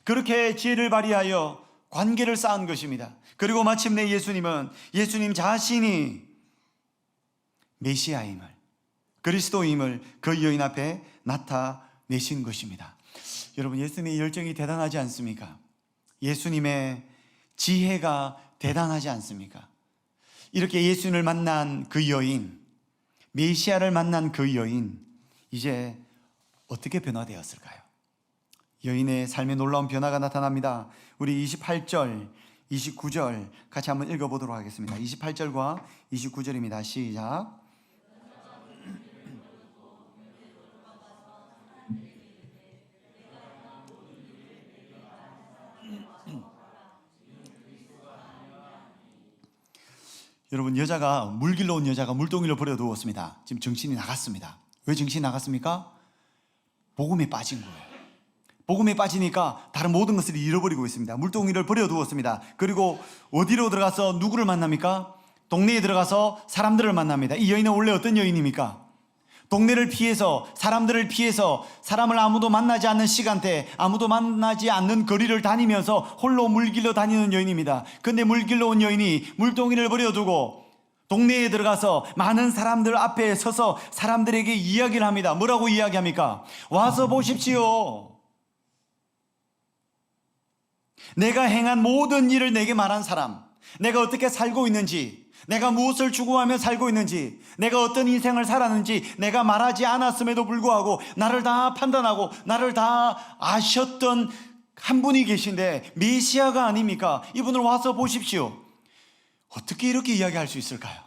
그렇게 지혜를 발휘하여 관계를 쌓은 것입니다. 그리고 마침내 예수님 자신이 메시아임을, 그리스도임을 그 여인 앞에 나타내신 것입니다. 여러분, 예수님의 열정이 대단하지 않습니까? 예수님의 지혜가 대단하지 않습니까? 이렇게 예수님을 만난 그 여인, 메시아를 만난 그 여인, 이제 어떻게 변화되었을까요? 여인의 삶에 놀라운 변화가 나타납니다. 우리 28절, 29절 같이 한번 읽어보도록 하겠습니다. 28절과 29절입니다. 시작. 여러분, 여자가 물 길러 온 여자가 물동이를 버려두었습니다. 지금 정신이 나갔습니다. 왜 정신이 나갔습니까? 복음에 빠진 거예요. 복음에 빠지니까 다른 모든 것을 잃어버리고 있습니다. 물동이를 버려두었습니다. 그리고 어디로 들어가서 누구를 만납니까? 동네에 들어가서 사람들을 만납니다. 이 여인은 원래 어떤 여인입니까? 동네를 피해서, 사람들을 피해서, 사람을 아무도 만나지 않는 시간대, 아무도 만나지 않는 거리를 다니면서 홀로 물길러 다니는 여인입니다. 근데 물길러 온 여인이 물동이를 버려두고 동네에 들어가서 많은 사람들 앞에 서서 사람들에게 이야기를 합니다. 뭐라고 이야기합니까? 와서 보십시오. 내가 행한 모든 일을 내게 말한 사람, 내가 어떻게 살고 있는지, 내가 무엇을 추구하며 살고 있는지, 내가 어떤 인생을 살았는지 내가 말하지 않았음에도 불구하고 나를 다 판단하고 나를 다 아셨던 한 분이 계신데 메시아가 아닙니까? 이분을 와서 보십시오. 어떻게 이렇게 이야기할 수 있을까요?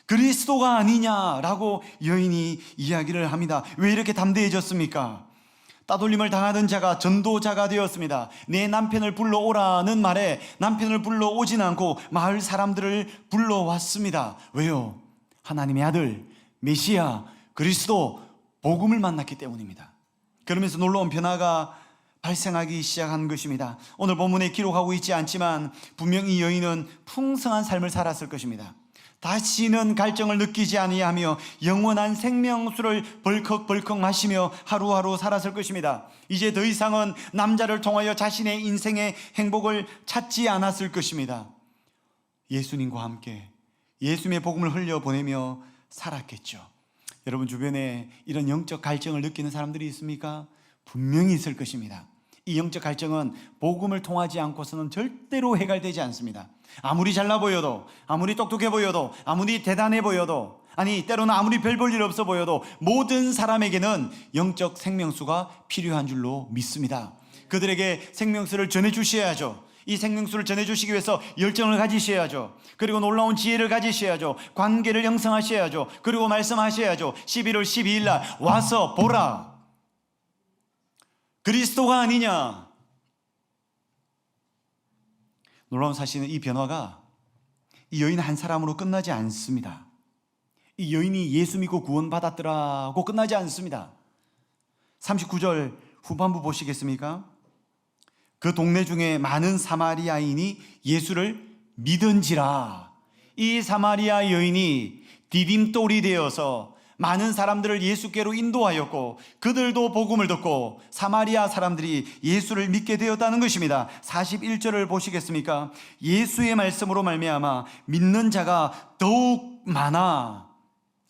그리스도가 아니냐라고 여인이 이야기를 합니다. 왜 이렇게 담대해졌습니까? 따돌림을 당하던 자가 전도자가 되었습니다. 내 남편을 불러오라는 말에 남편을 불러오진 않고 마을 사람들을 불러왔습니다. 왜요? 하나님의 아들 메시아 그리스도 복음을 만났기 때문입니다. 그러면서 놀라운 변화가 발생하기 시작한 것입니다. 오늘 본문에 기록하고 있지 않지만 분명히 이 여인은 풍성한 삶을 살았을 것입니다. 다시는 갈증을 느끼지 아니하며 영원한 생명수를 벌컥벌컥 마시며 하루하루 살았을 것입니다. 이제 더 이상은 남자를 통하여 자신의 인생의 행복을 찾지 않았을 것입니다. 예수님과 함께 예수님의 복음을 흘려보내며 살았겠죠. 여러분 주변에 이런 영적 갈증을 느끼는 사람들이 있습니까? 분명히 있을 것입니다. 이 영적 갈증은 복음을 통하지 않고서는 절대로 해결되지 않습니다. 아무리 잘나 보여도, 아무리 똑똑해 보여도, 아무리 대단해 보여도, 아니 때로는 아무리 별 볼 일 없어 보여도 모든 사람에게는 영적 생명수가 필요한 줄로 믿습니다. 그들에게 생명수를 전해주셔야죠. 이 생명수를 전해주시기 위해서 열정을 가지셔야죠. 그리고 놀라운 지혜를 가지셔야죠. 관계를 형성하셔야죠. 그리고 말씀하셔야죠. 11월 12일 날 와서 보라. 그리스도가 아니냐. 놀라운 사실은 이 변화가 이 여인 한 사람으로 끝나지 않습니다. 이 여인이 예수 믿고 구원받았더라고 끝나지 않습니다. 39절 후반부 보시겠습니까? 그 동네 중에 많은 사마리아인이 예수를 믿은지라. 이 사마리아 여인이 디딤돌이 되어서 많은 사람들을 예수께로 인도하였고 그들도 복음을 듣고 사마리아 사람들이 예수를 믿게 되었다는 것입니다. 41절을 보시겠습니까? 예수의 말씀으로 말미암아 믿는 자가 더욱 많아.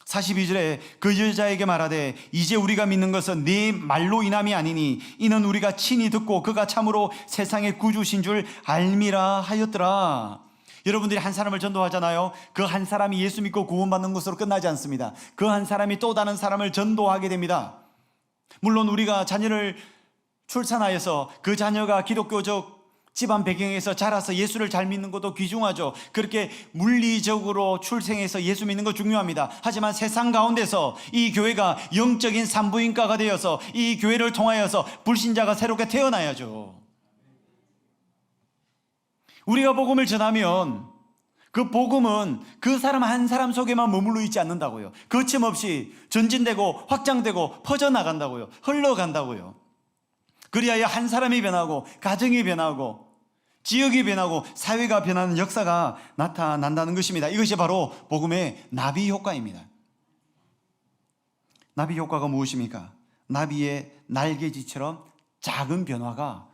42절에 그 여자에게 말하되 이제 우리가 믿는 것은 네 말로 인함이 아니니 이는 우리가 친히 듣고 그가 참으로 세상의 구주신 줄 알미라 하였더라. 여러분들이 한 사람을 전도하잖아요. 그 한 사람이 예수 믿고 구원받는 것으로 끝나지 않습니다. 그 한 사람이 또 다른 사람을 전도하게 됩니다. 물론 우리가 자녀를 출산하여서 그 자녀가 기독교적 집안 배경에서 자라서 예수를 잘 믿는 것도 귀중하죠. 그렇게 물리적으로 출생해서 예수 믿는 거 중요합니다. 하지만 세상 가운데서 이 교회가 영적인 산부인과가 되어서 이 교회를 통하여서 불신자가 새롭게 태어나야죠. 우리가 복음을 전하면 그 복음은 그 사람 한 사람 속에만 머물러 있지 않는다고요. 거침없이 전진되고 확장되고 퍼져나간다고요. 흘러간다고요. 그리하여 한 사람이 변하고 가정이 변하고 지역이 변하고 사회가 변하는 역사가 나타난다는 것입니다. 이것이 바로 복음의 나비 효과입니다. 나비 효과가 무엇입니까? 나비의 날개짓처럼 작은 변화가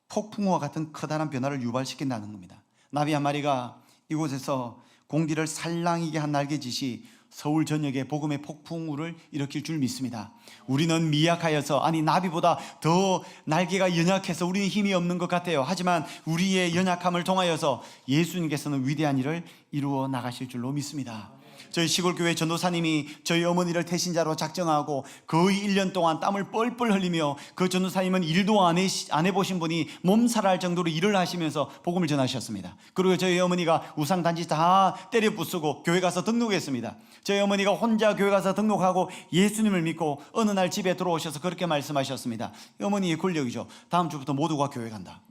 폭풍우와 같은 커다란 변화를 유발시킨다는 겁니다. 나비 한 마리가 이곳에서 공기를 살랑이게 한 날개짓이 서울 전역에 복음의 폭풍우를 일으킬 줄 믿습니다. 우리는 미약하여서, 아니 나비보다 더 날개가 연약해서 우리는 힘이 없는 것 같아요. 하지만 우리의 연약함을 통하여서 예수님께서는 위대한 일을 이루어 나가실 줄로 믿습니다. 저희 시골교회 전도사님이 저희 어머니를 태신자로 작정하고 거의 1년 동안 땀을 뻘뻘 흘리며, 그 전도사님은 일도 안 해보신 분이 몸살할 정도로 일을 하시면서 복음을 전하셨습니다. 그리고 저희 어머니가 우상단지 다 때려 부수고 교회 가서 등록했습니다. 저희 어머니가 혼자 교회 가서 등록하고 예수님을 믿고 어느 날 집에 들어오셔서 그렇게 말씀하셨습니다. 어머니의 권력이죠. 다음 주부터 모두가 교회 간다.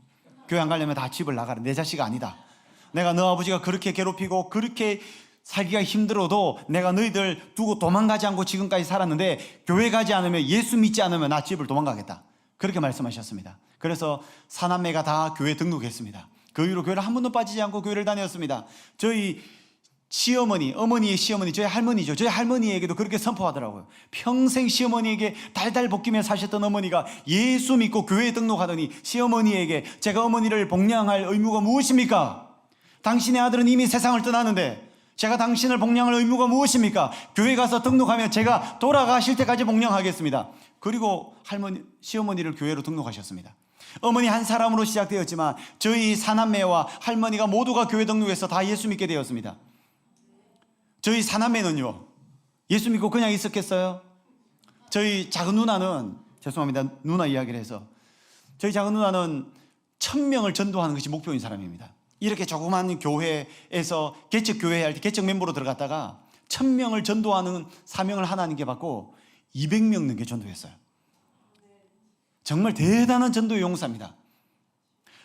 교회 안 가려면 다 집을 나가라. 내 자식 아니다. 내가 너 아버지가 그렇게 괴롭히고 그렇게 살기가 힘들어도 내가 너희들 두고 도망가지 않고 지금까지 살았는데, 교회 가지 않으면, 예수 믿지 않으면 나 집을 도망가겠다. 그렇게 말씀하셨습니다. 그래서 사남매가 다 교회 등록했습니다. 그 이후로 교회를 한 번도 빠지지 않고 교회를 다녔습니다. 저희 시어머니, 어머니의 시어머니, 저희 할머니죠. 저희 할머니에게도 그렇게 선포하더라고요. 평생 시어머니에게 달달 볶이며 사셨던 어머니가 예수 믿고 교회에 등록하더니 시어머니에게, 제가 어머니를 복양할 의무가 무엇입니까? 당신의 아들은 이미 세상을 떠나는데 제가 당신을 복양할 의무가 무엇입니까? 교회 가서 등록하면 제가 돌아가실 때까지 복양하겠습니다. 그리고 시어머니를 교회로 등록하셨습니다. 어머니 한 사람으로 시작되었지만 저희 사남매와 할머니가 모두가 교회 등록해서 다 예수 믿게 되었습니다. 저희 사남매는요, 예수 믿고 그냥 있었겠어요? 저희 작은 누나는, 죄송합니다, 누나 이야기를 해서, 저희 작은 누나는 1000명을 전도하는 것이 목표인 사람입니다. 이렇게 조그만 교회에서 개척교회 할 때 개척 멤버로 들어갔다가 1000명을 전도하는 사명을 하나님께 받고 200명 넘게 전도했어요. 정말 대단한 전도의 용사입니다.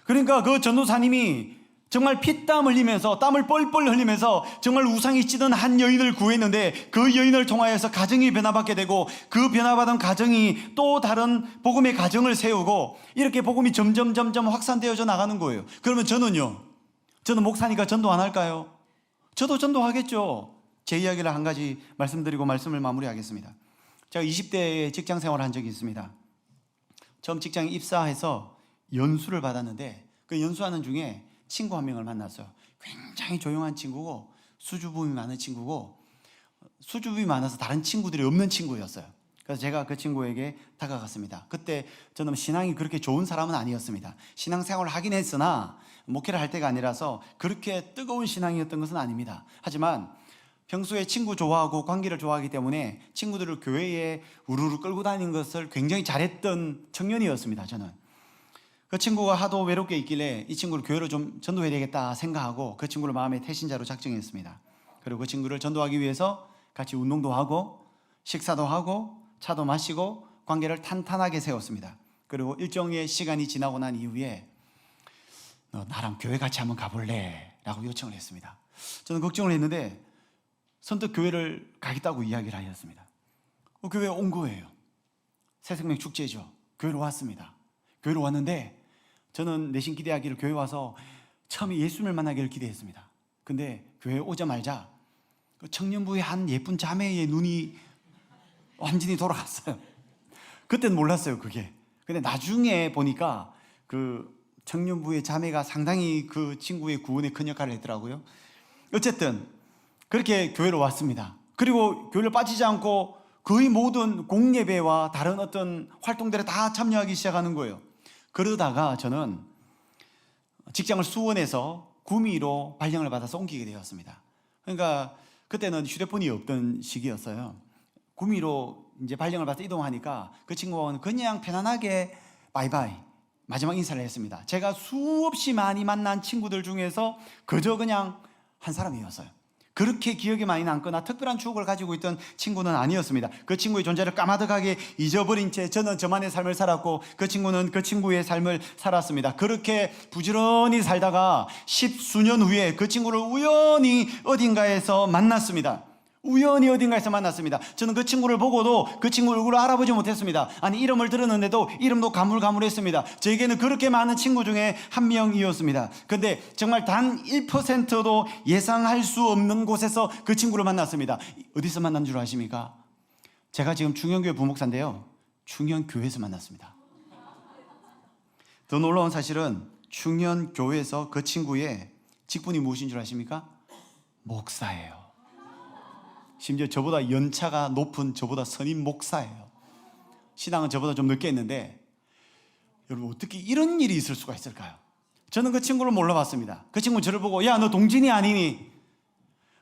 그러니까 그 전도사님이 정말 피땀 흘리면서, 땀을 뻘뻘 흘리면서 정말 우상이 찌든 한 여인을 구했는데, 그 여인을 통하여서 가정이 변화받게 되고, 그 변화받은 가정이 또 다른 복음의 가정을 세우고, 이렇게 복음이 점점 확산되어져 나가는 거예요. 그러면 저는 목사니까 전도 안 할까요? 저도 전도하겠죠. 제 이야기를 한 가지 말씀드리고 말씀을 마무리하겠습니다. 제가 20대에 직장 생활을 한 적이 있습니다. 처음 직장에 입사해서 연수를 받았는데, 그 연수하는 중에 친구 한 명을 만났어요. 굉장히 조용한 친구고 수줍음이 많은 친구고, 수줍음이 많아서 다른 친구들이 없는 친구였어요. 그래서 제가 그 친구에게 다가갔습니다. 그때 저는 신앙이 그렇게 좋은 사람은 아니었습니다. 신앙생활을 하긴 했으나 목회를 할 때가 아니라서 그렇게 뜨거운 신앙이었던 것은 아닙니다. 하지만 평소에 친구 좋아하고 관계를 좋아하기 때문에 친구들을 교회에 우르르 끌고 다니는 것을 굉장히 잘했던 청년이었습니다. 저는 그 친구가 하도 외롭게 있길래 이 친구를 교회로 좀 전도해야 되겠다 생각하고 그 친구를 마음의 태신자로 작정했습니다. 그리고 그 친구를 전도하기 위해서 같이 운동도 하고 식사도 하고 차도 마시고 관계를 탄탄하게 세웠습니다. 그리고 일정의 시간이 지나고 난 이후에 너 나랑 교회 같이 한번 가볼래? 라고 요청을 했습니다. 저는 걱정을 했는데 선뜻 교회를 가겠다고 이야기를 하였습니다. 교회에 온 거예요. 새생명 축제죠. 교회로 왔습니다. 교회로 왔는데 저는 내심 기대하기를 교회 와서 처음에 예수님을 만나기를 기대했습니다. 근데 교회에 오자마자 그 청년부의 한 예쁜 자매의 눈이 완전히 돌아갔어요. 그때는 몰랐어요, 그게. 근데 나중에 보니까 그 청년부의 자매가 상당히 그 친구의 구원에 큰 역할을 했더라고요. 어쨌든 그렇게 교회로 왔습니다. 그리고 교회를 빠지지 않고 거의 모든 공예배와 다른 어떤 활동들에 다 참여하기 시작하는 거예요. 그러다가 저는 직장을 수원에서 구미로 발령을 받아서 옮기게 되었습니다. 그러니까 그때는 휴대폰이 없던 시기였어요. 구미로 이제 발령을 받아서 이동하니까 그 친구하고는 그냥 편안하게 바이바이 마지막 인사를 했습니다. 제가 수없이 많이 만난 친구들 중에서 그저 그냥 한 사람이었어요. 그렇게 기억에 많이 남거나 특별한 추억을 가지고 있던 친구는 아니었습니다. 그 친구의 존재를 까마득하게 잊어버린 채 저는 저만의 삶을 살았고 그 친구는 그 친구의 삶을 살았습니다. 그렇게 부지런히 살다가 10수년 후에 그 친구를 우연히 어딘가에서 만났습니다. 우연히 어딘가에서 만났습니다. 저는 그 친구를 보고도 그 친구 얼굴을 알아보지 못했습니다. 아니, 이름을 들었는데도 이름도 가물가물했습니다. 저에게는 그렇게 많은 친구 중에 한 명이었습니다. 근데 정말 단 1%도 예상할 수 없는 곳에서 그 친구를 만났습니다. 어디서 만난 줄 아십니까? 제가 지금 충현교회 부목사인데요, 충현교회에서 만났습니다. 더 놀라운 사실은 충현교회에서 그 친구의 직분이 무엇인 줄 아십니까? 목사예요. 심지어 저보다 연차가 높은 저보다 선임 목사예요. 신앙은 저보다 좀 늦게 했는데, 여러분 어떻게 이런 일이 있을 수가 있을까요? 저는 그 친구를 몰라봤습니다. 그 친구는 저를 보고 야, 너 동진이 아니니?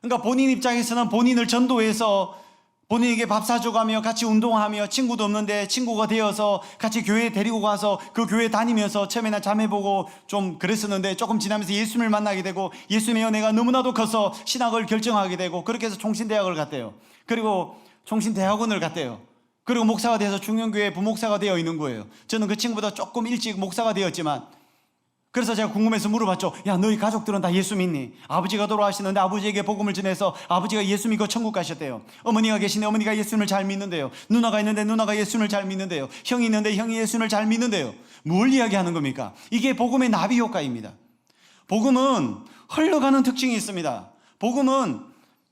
그러니까 본인 입장에서는 본인을 전도해서 본인에게 밥 사줘가며 같이 운동하며 친구도 없는데 친구가 되어서 같이 교회에 데리고 가서 그 교회 다니면서 처음에는 자매보고 좀 그랬었는데 조금 지나면서 예수님을 만나게 되고 예수님의 은혜가 너무나도 커서 신학을 결정하게 되고 그렇게 해서 총신대학을 갔대요. 그리고 총신대학원을 갔대요. 그리고 목사가 돼서 충현교회 부목사가 되어 있는 거예요. 저는 그 친구보다 조금 일찍 목사가 되었지만, 그래서 제가 궁금해서 물어봤죠. 야, 너희 가족들은 다 예수 믿니? 아버지가 돌아가시는데 아버지에게 복음을 전해서 아버지가 예수 믿고 천국 가셨대요. 어머니가 계신데 어머니가 예수님을 잘 믿는데요. 누나가 있는데 누나가 예수님을 잘 믿는데요. 형이 있는데 형이 예수님을 잘 믿는데요. 뭘 이야기하는 겁니까? 이게 복음의 나비 효과입니다. 복음은 흘러가는 특징이 있습니다. 복음은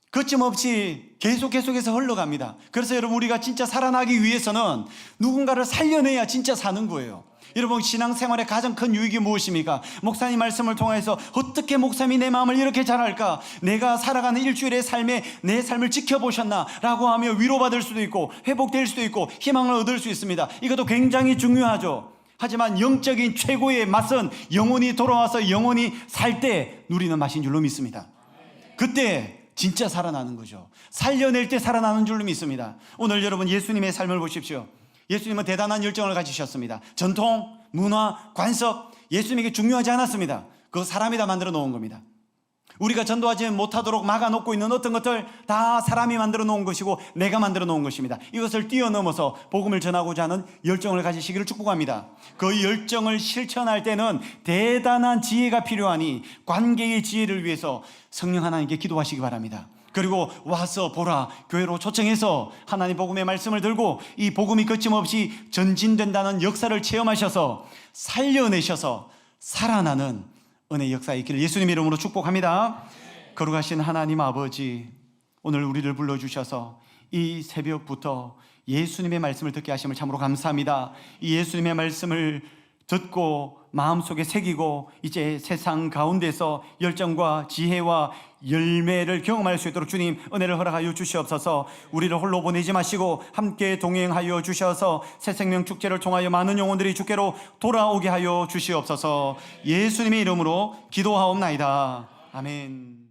거침없이 계속해서 흘러갑니다. 그래서 여러분, 우리가 진짜 살아나기 위해서는 누군가를 살려내야 진짜 사는 거예요. 여러분, 신앙생활의 가장 큰 유익이 무엇입니까? 목사님 말씀을 통해서 어떻게 목사님이 내 마음을 이렇게 잘 알까? 내가 살아가는 일주일의 삶에 내 삶을 지켜보셨나? 라고 하며 위로받을 수도 있고 회복될 수도 있고 희망을 얻을 수 있습니다. 이것도 굉장히 중요하죠. 하지만 영적인 최고의 맛은 영혼이 돌아와서 영혼이 살 때 누리는 맛인 줄로 믿습니다. 그때 진짜 살아나는 거죠. 살려낼 때 살아나는 줄로 믿습니다. 오늘 여러분, 예수님의 삶을 보십시오. 예수님은 대단한 열정을 가지셨습니다. 전통, 문화, 관습, 예수님에게 중요하지 않았습니다. 그거 사람이 다 만들어 놓은 겁니다. 우리가 전도하지 못하도록 막아놓고 있는 어떤 것들 다 사람이 만들어 놓은 것이고 내가 만들어 놓은 것입니다. 이것을 뛰어넘어서 복음을 전하고자 하는 열정을 가지시기를 축복합니다. 그 열정을 실천할 때는 대단한 지혜가 필요하니 관계의 지혜를 위해서 성령 하나님께 기도하시기 바랍니다. 그리고 와서 보라, 교회로 초청해서 하나님 복음의 말씀을 들고 이 복음이 거침없이 전진된다는 역사를 체험하셔서 살려내셔서 살아나는 은혜의 역사의 길을 예수님 이름으로 축복합니다. 거룩하신 하나님 아버지, 오늘 우리를 불러주셔서 이 새벽부터 예수님의 말씀을 듣게 하심을 참으로 감사합니다. 이 예수님의 말씀을 듣고 마음속에 새기고 이제 세상 가운데서 열정과 지혜와 열매를 경험할 수 있도록 주님 은혜를 허락하여 주시옵소서. 우리를 홀로 보내지 마시고 함께 동행하여 주셔서 새생명 축제를 통하여 많은 영혼들이 주께로 돌아오게 하여 주시옵소서. 예수님의 이름으로 기도하옵나이다. 아멘.